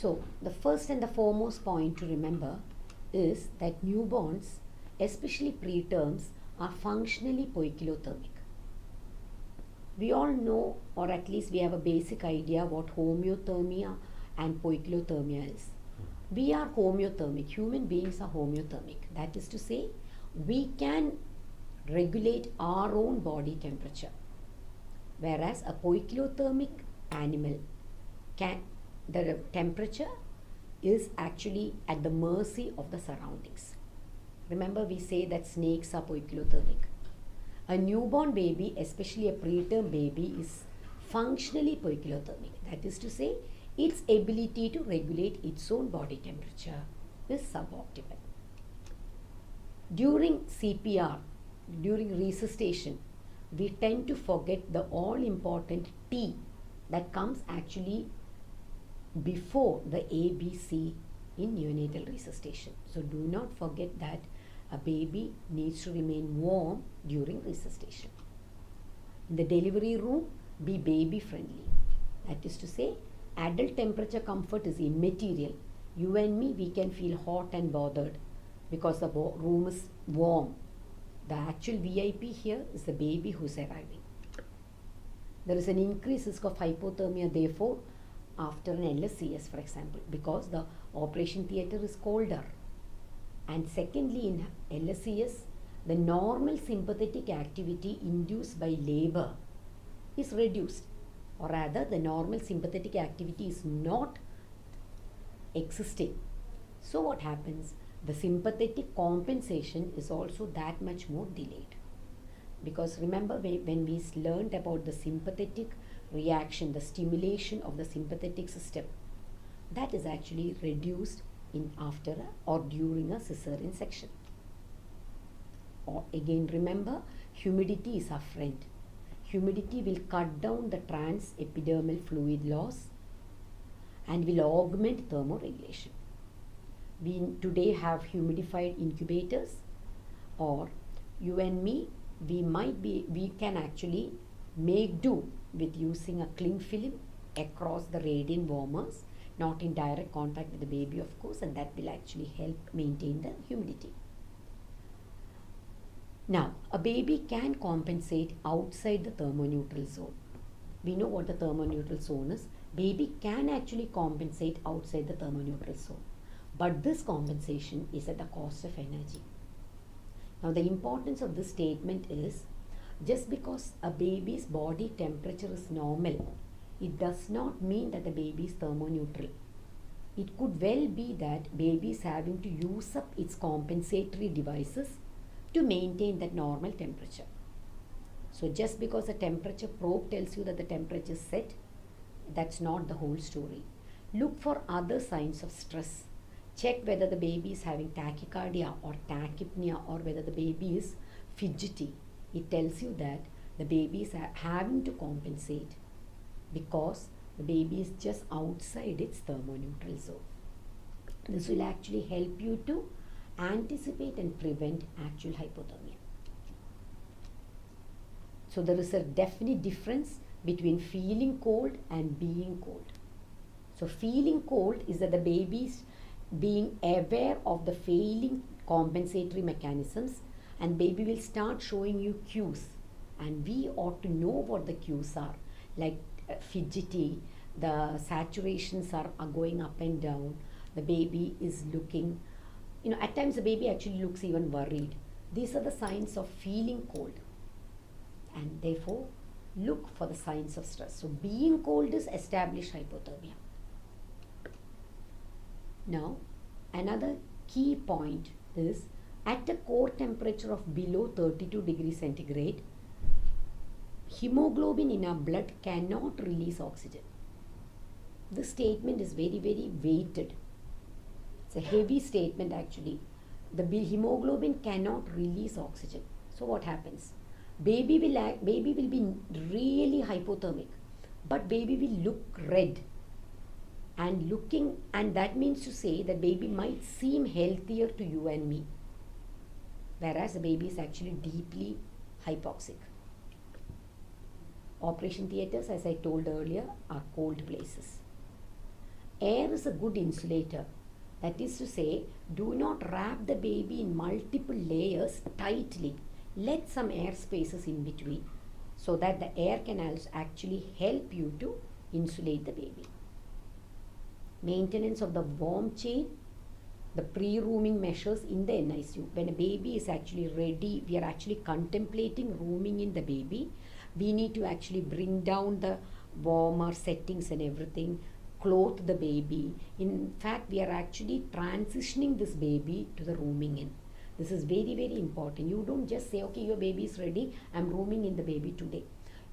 So the first and the foremost point to remember is that newborns, especially preterms, are functionally poikilothermic. We all know, or at least we have a basic idea what homeothermia and poikilothermia is. We are homeothermic. Human beings are homeothermic. That is to say, we can regulate our own body temperature. Whereas a poikilothermic animal the temperature is actually at the mercy of the surroundings. Remember, we say that snakes are poikilothermic. A newborn baby, especially a preterm baby, is functionally poikilothermic. That is to say, its ability to regulate its own body temperature is suboptimal. During CPR, during resuscitation, we tend to forget the all-important T that comes actually before the ABC in neonatal resuscitation. So do not forget that a baby needs to remain warm during resuscitation. In the delivery room, be baby friendly. That is to say, adult temperature comfort is immaterial. You and me, we can feel hot and bothered because the room is warm. The actual VIP here is the baby who's arriving. There is an increased risk of hypothermia, therefore, after an LSCS, for example, because the operation theatre is colder. And secondly, in LSCS, the normal sympathetic activity induced by labor is reduced, or rather, the normal sympathetic activity is not existing. So what happens? The sympathetic compensation is also that much more delayed. Because remember, when we learned about the sympathetic reaction, the stimulation of the sympathetic system, that is actually reduced in after or during a cesarean section. Or again, remember, humidity is our friend. Humidity will cut down the transepidermal fluid loss and will augment thermoregulation. We today have humidified incubators, or you and me, we can actually make do with using a cling film across the radiant warmers, not in direct contact with the baby, of course, and that will actually help maintain the humidity. Now, a baby can compensate outside the thermoneutral zone. We know what the thermoneutral zone is. Baby can actually compensate outside the thermoneutral zone. But this compensation is at the cost of energy. Now, the importance of this statement is, just because a baby's body temperature is normal, it does not mean that the baby is thermoneutral. It could well be that baby is having to use up its compensatory devices to maintain that normal temperature. So just because a temperature probe tells you that the temperature is set, that's not the whole story. Look for other signs of stress. Check whether the baby is having tachycardia or tachypnea, or whether the baby is fidgety. It tells you that the baby is having to compensate because the baby is just outside its thermoneutral zone. This will actually help you to anticipate and prevent actual hypothermia. So there is a definite difference between feeling cold and being cold. So feeling cold is that the baby is being aware of the failing compensatory mechanisms, and baby will start showing you cues, and we ought to know what the cues are, like fidgety, the saturations are going up and down, the baby is looking, at times the baby actually looks even worried. These are the signs of feeling cold, and therefore look for the signs of stress. So being cold is established hypothermia. Now, another key point is, at a core temperature of below 32 degrees centigrade, hemoglobin in our blood cannot release oxygen. This statement is very, very weighted. It's a heavy statement actually. The hemoglobin cannot release oxygen. So what happens? Baby will be really hypothermic, but baby will look red. And that means to say that baby might seem healthier to you and me, whereas the baby is actually deeply hypoxic. Operation theatres, as I told earlier, are cold places. Air is a good insulator. That is to say, do not wrap the baby in multiple layers tightly. Let some air spaces in between so that the air canals actually help you to insulate the baby. Maintenance of the warm chain, the pre-rooming measures in the NICU. When a baby is actually ready, we are actually contemplating rooming in the baby. We need to actually bring down the warmer settings and everything, clothe the baby. In fact, we are actually transitioning this baby to the rooming in. This is very, very important. You don't just say, okay, your baby is ready, I'm rooming in the baby today.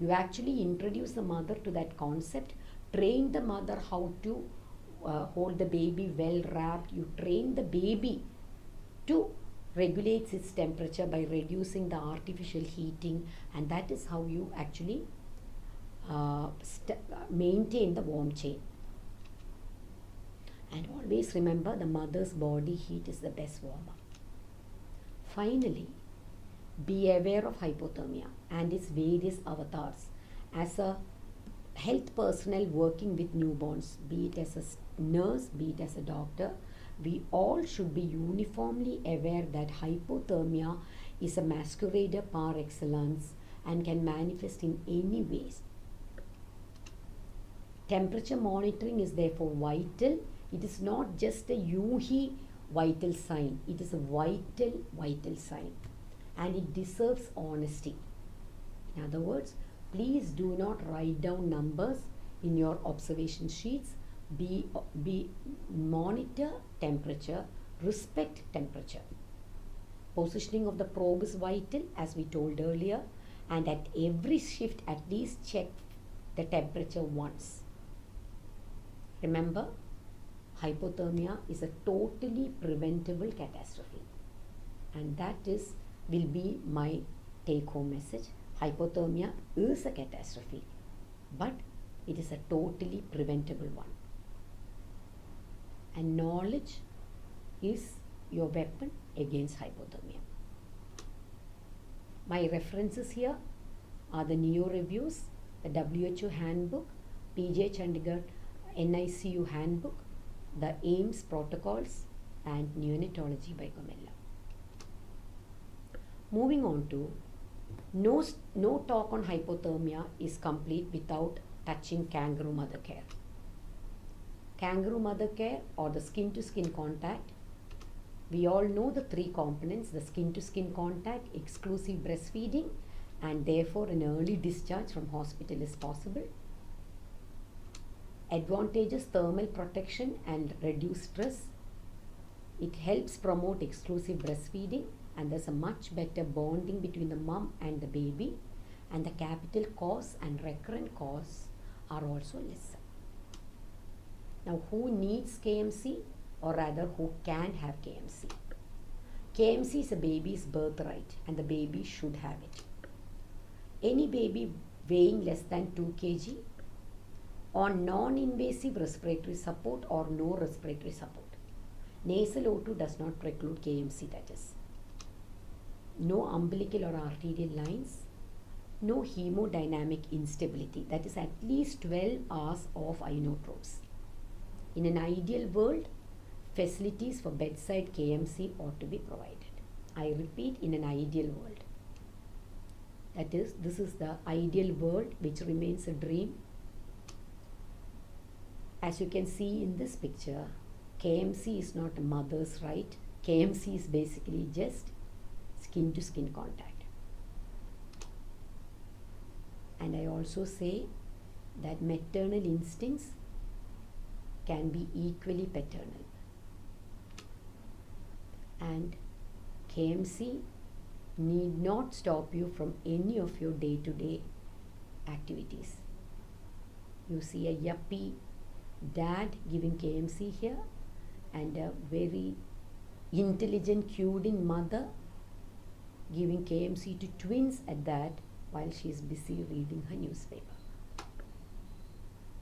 You actually introduce the mother to that concept, train the mother how to hold the baby well wrapped. You train the baby to regulate its temperature by reducing the artificial heating, and that is how you actually maintain the warm chain. And always remember, the mother's body heat is the best warmer. Finally, be aware of hypothermia and its various avatars. As a health personnel working with newborns, be it as a nurse, be it as a doctor, we all should be uniformly aware that hypothermia is a masquerader par excellence and can manifest in any ways. Temperature monitoring is therefore vital. It is not just a UHI vital sign, it is a vital sign, and it deserves honesty. In other words, please do not write down numbers in your observation sheets. Monitor temperature, respect temperature. Positioning of the probe is vital, as we told earlier, and at every shift at least check the temperature once. Remember, hypothermia is a totally preventable catastrophe, and that will be my take-home message. Hypothermia is a catastrophe, but it is a totally preventable one. And knowledge is your weapon against hypothermia. My references here are the NEO reviews, the WHO handbook, PJ Chandigarh NICU handbook, the AIMS protocols, and Neonatology by Gomella. Moving on to no talk on hypothermia is complete without touching kangaroo mother care. Kangaroo mother care, or the skin to skin contact, we all know the three components: the skin to skin contact, exclusive breastfeeding, and therefore an early discharge from hospital is possible. Advantages: thermal protection and reduced stress. It helps promote exclusive breastfeeding, and there's a much better bonding between the mom and the baby, and the capital costs and recurrent costs are also lesser. Now, who needs KMC, or rather who can have KMC? KMC is a baby's birthright, and the baby should have it. Any baby weighing less than 2 kg on non-invasive respiratory support or no respiratory support. Nasal O2 does not preclude KMC, that is. No umbilical or arterial lines. No hemodynamic instability, that is at least 12 hours of inotropes. In an ideal world, facilities for bedside KMC ought to be provided. I repeat, in an ideal world. That is, this is the ideal world which remains a dream. As you can see in this picture, KMC is not a mother's right. KMC is basically just skin to skin contact. And I also say that maternal instincts can be equally paternal. And KMC need not stop you from any of your day-to-day activities. You see a yuppie dad giving KMC here, and a very intelligent, cued-in mother giving KMC to twins at that while she is busy reading her newspaper.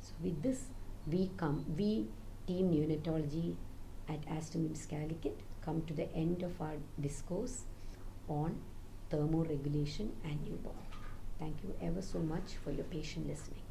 So with this, we Team Neonatology at Aster MIMS Calicut come to the end of our discourse on thermoregulation and newborn. Thank you ever so much for your patient listening.